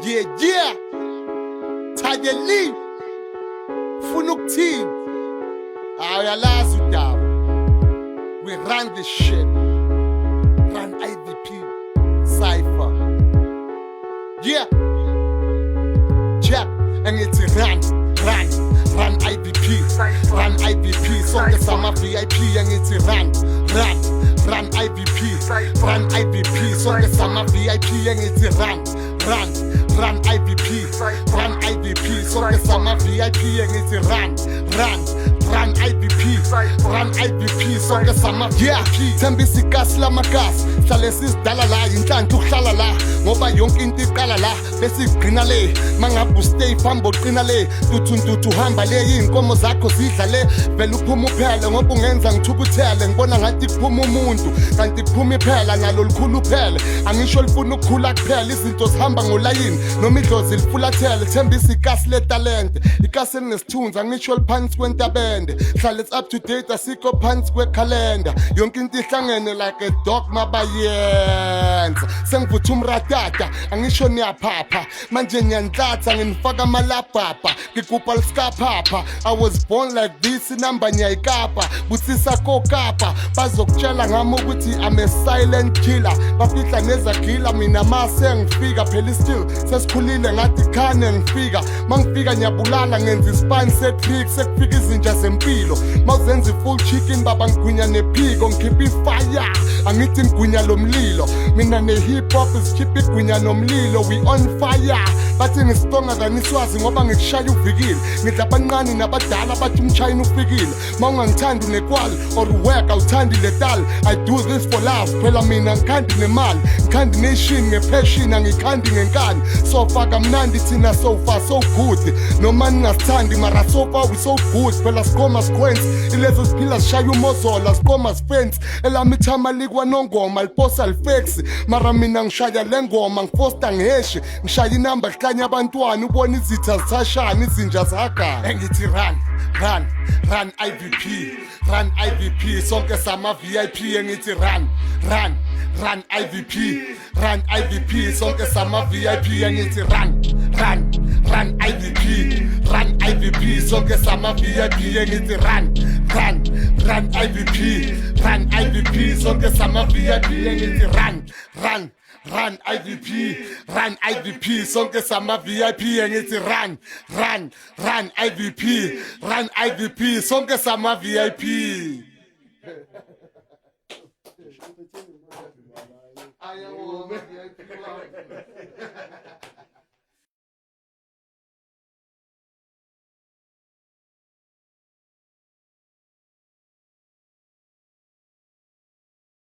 Yeah, Tajeli funa ukuthini? Uyalazi udaba. We run this shit. Run IVP Cypher. Yeah. Jack angithi run IVP. Run IVP sonke sama VIP angithi run IVP. Run IVP sonke sama VIP angithi run IVP. Run IVP sonke sama VIP angithi run IVP. Run IVP sonke sama VIP. Thembisa ikasi lamagasi hlale sisidala la inhlanhla ukuhlala la ngoba yonke into iqala la bese igcina le mangabe stay phambo qina le tuthuntutu hamba le inkomo zakho zidla le vele uphuma uphele ngoba ungenza ngithukuthele ngibona ngathi kuphuma umuntu kanti kuphuma iphela nalo likhulu phele angisho lifuna ukukhula kuphela izinto zihamba ngolayini noma idlozi lifulathele thembisa ikasi letalente ikasi elinesithunzi angisho liphansi kwentabende hlala it's up to date asikho phansi kwekhalenda yonke into ihlangene like a dog mabayenza sengivutha umratata angisho niyaphapha manje ngiyanhlatha nginifaka amalabhapha ngigubha lisikaphapha I was born like this inamba nyayikapa busisa kokapa bazokutshela ngami ukuthi I'm a silent killer bafihla nezagila mina mase ngifika phela still sesikhulile ngathi khane ngifika mangifika nyabulala ngenza ispine set sekufika izinja zempilo mawuzenza full chicken baba ngigwinya nephiko ngikhipha ifire angithi ngigwinya lomlilo mina ne hip hop isikhipha igwinya nomlilo we on fire bathi ngistonga kaniswazi ngoba ngikushaya uvikile ngidla abanqani nabadala bathi umchayina ufikile mawungangithandi unekwali or work awuthandi letal I do this for love phela mina ngikhandi nemali ngikhandi nation ngepassion angikhandi ngenkani so faka mnandi thina so far so good noma ningasithandi mara so far we so good phela sikoma sequence ilezo siphila sishaya umozola sikoma sifence elami ithama likwa nongoma liposa lifex mara mina ngishaya lengoma ngifosta ngeshi ngishaya inamba hlanya abantwana ubona izitha zithashana izinja zagana engithi run IVP sonke sama VIP engithi run IVP sonke sama VIP engithi run IVP sonke sama VIP engithi run IVP sonke sama VIP engithi run IVP sonke sama VIP engithi run IVP sonke sama VIP I am